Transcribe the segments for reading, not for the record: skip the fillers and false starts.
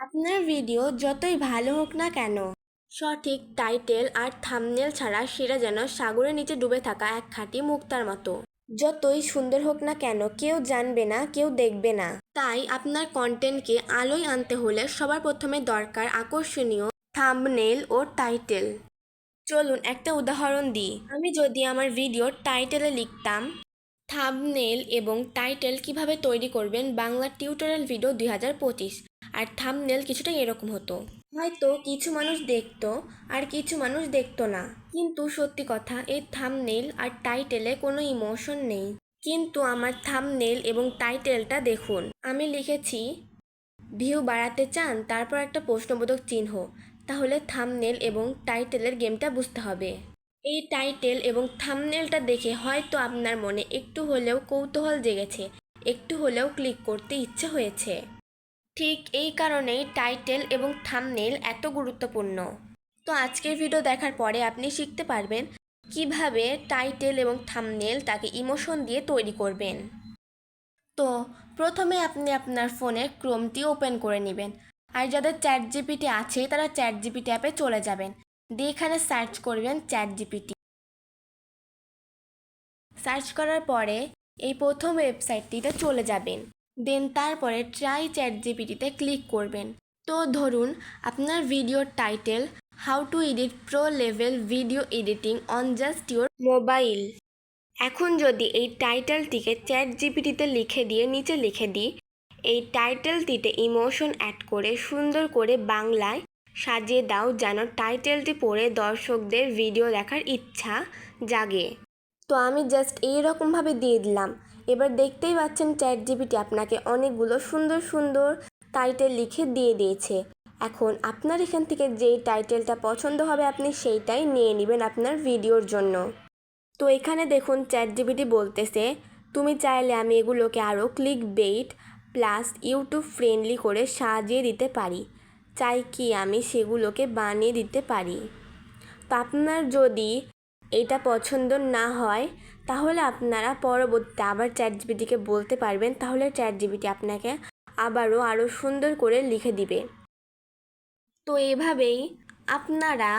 আপনার ভিডিও যতই ভালো হোক না কেন, সঠিক টাইটেল আর থাম্বনেল ছাড়া সেটা যেন সাগরের নিচে ডুবে থাকা এক খাঁটি মুক্তার মতো। যতই সুন্দর হোক না কেন কেউ জানবে না, কেউ দেখবে না। তাই আপনার কন্টেন্টকে আলোয় আনতে হলে সবার প্রথমে দরকার আকর্ষণীয় থাম্বনেল ও টাইটেল। চলুন একটা উদাহরণ দিই। আমি যদি আমার ভিডিওর টাইটেলে লিখতাম থাম্বনেল এবং টাইটেল কিভাবে তৈরি করবেন বাংলা টিউটোরিয়াল ভিডিও 2025, আর থাম্বনেল কিছুটা এরকম হতো। হয়তো কিছু মানুষ দেখতো আর কিছু মানুষ দেখতো না, কিন্তু সত্যি কথা এই থাম্বনেল আর টাইটেলে কোনো ইমোশন নেই। কিন্তু আমার থাম্বনেল এবং টাইটেলটা দেখুন, আমি লিখেছি ভিউ বাড়াতে চান, তারপর একটা প্রশ্নবোধক চিহ্ন। তাহলে থাম্বনেল এবং টাইটেলের গেমটা বুঝতে হবে। এই টাইটেল এবং থাম্বনেলটা দেখে হয়তো আপনার মনে একটু হলেও কৌতূহল জেগেছে, একটু হলেও ক্লিক করতে ইচ্ছে হয়েছে। ঠিক এই কারণেই টাইটেল এবং থাম্বনেল এত গুরুত্বপূর্ণ। তো আজকের ভিডিও দেখার পরে আপনি শিখতে পারবেন কিভাবে টাইটেল এবং থাম্বনেল তাকে ইমোশন দিয়ে তৈরি করবেন। তো প্রথমে আপনি আপনার ফোনে ক্রোমটি ওপেন করে নেবেন, আর যাদের চ্যাটজিপিটি আছে তারা চ্যাটজিপিটি অ্যাপে চলে যাবেন, দিয়ে এখানে সার্চ করবেন চ্যাটজিপিটি। সার্চ করার পরে এই প্রথম ওয়েবসাইটটিতে চলে যাবেন, দেন তারপরে ট্রাই চ্যাটজিপিটিতে ক্লিক করবেন। তো ধরুন আপনার ভিডিওর title how to edit pro level video editing on just your mobile. এখন যদি এই টাইটেলটিকে চ্যাটজিপিটিতে লিখে দিয়ে নিচে লিখে দিই, এই টাইটেলটিতে ইমোশন অ্যাড করে সুন্দর করে বাংলায় সাজিয়ে দাও যেন টাইটেলটি পড়ে দর্শকদের ভিডিও দেখার ইচ্ছা জাগে। তো আমি জাস্ট এইরকমভাবে দিয়ে দিলাম। এবার দেখতেই পাচ্ছেন চ্যাটজিপিটি আপনাকে অনেকগুলো সুন্দর সুন্দর টাইটেল লিখে দিয়ে দিয়েছে। এখন আপনার এখান থেকে যেই টাইটেলটা পছন্দ হবে আপনি সেইটাই নিয়ে নেবেন আপনার ভিডিওর জন্য। তো এখানে দেখুন চ্যাটজিপিটি বলতেছে তুমি চাইলে আমি এগুলোকে আরও click bait plus YouTube friendly করে সাজিয়ে দিতে পারি, চাই কি আমি সেগুলোকে বানিয়ে দিতে পারি। তো আপনার যদি এটা পছন্দ না হয় তাহলে আপনারা পরবর্তীতে আবার চ্যাটজিপিটিকে বলতে পারবেন, তাহলে চ্যাটজিপিটি আপনাকে আরও সুন্দর করে লিখে দিবে। তো এভাবেই আপনারা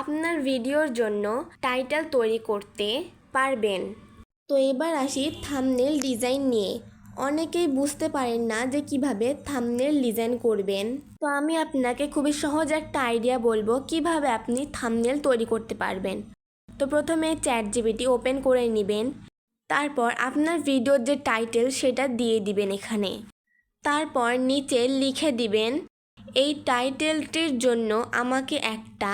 আপনার ভিডিওর জন্য টাইটেল তৈরি করতে পারবেন। তো এবার আসি থাম্বনেল ডিজাইন নিয়ে। অনেকেই বুঝতে পারেন না যে কিভাবে থাম্বনেল ডিজাইন করবেন। তো আমি আপনাকে খুবই সহজ একটা আইডিয়া বলবো কিভাবে আপনি থাম্বনেল তৈরি করতে পারবেন। তো প্রথমে চ্যাটজিপিটি ওপেন করে নেবেন, তারপর আপনার ভিডিওর যে টাইটেল সেটা দিয়ে দিবেন এখানে, তারপর নিচে লিখে দিবেন এই টাইটেলটির জন্য আমাকে একটা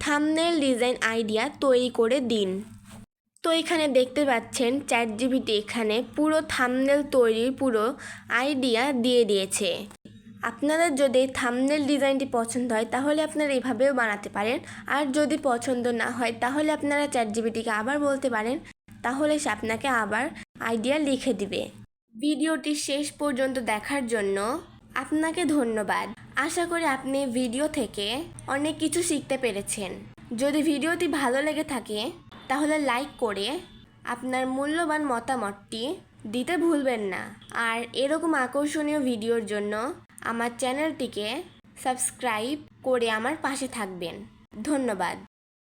থাম্বনেল ডিজাইন আইডিয়া তৈরি করে দিন। তো এখানে দেখতে পাচ্ছেন চ্যাটজিপিটি এখানে পুরো থাম্বনেল তৈরির পুরো আইডিয়া দিয়ে দিয়েছে। আপনাদের যদি থাম্বনেল ডিজাইনটি পছন্দ হয় তাহলে আপনারা এইভাবেও বানাতে পারেন, আর যদি পছন্দ না হয় তাহলে আপনারা চ্যাটজিপিটিকে আবার বলতে পারেন, তাহলে সে আপনাকে আবার আইডিয়া লিখে দিবে। ভিডিওটি শেষ পর্যন্ত দেখার জন্য আপনাকে ধন্যবাদ। আশা করি আপনি ভিডিও থেকে অনেক কিছু শিখতে পেরেছেন। যদি ভিডিওটি ভালো লেগে থাকে তাহলে লাইক করে আপনার মূল্যবান মতামতটি দিতে ভুলবেন না। আর এরকম আকর্ষণীয় ভিডিওর জন্য আমার চ্যানেলটিকে সাবস্ক্রাইব করে আমার পাশে থাকবেন। ধন্যবাদ।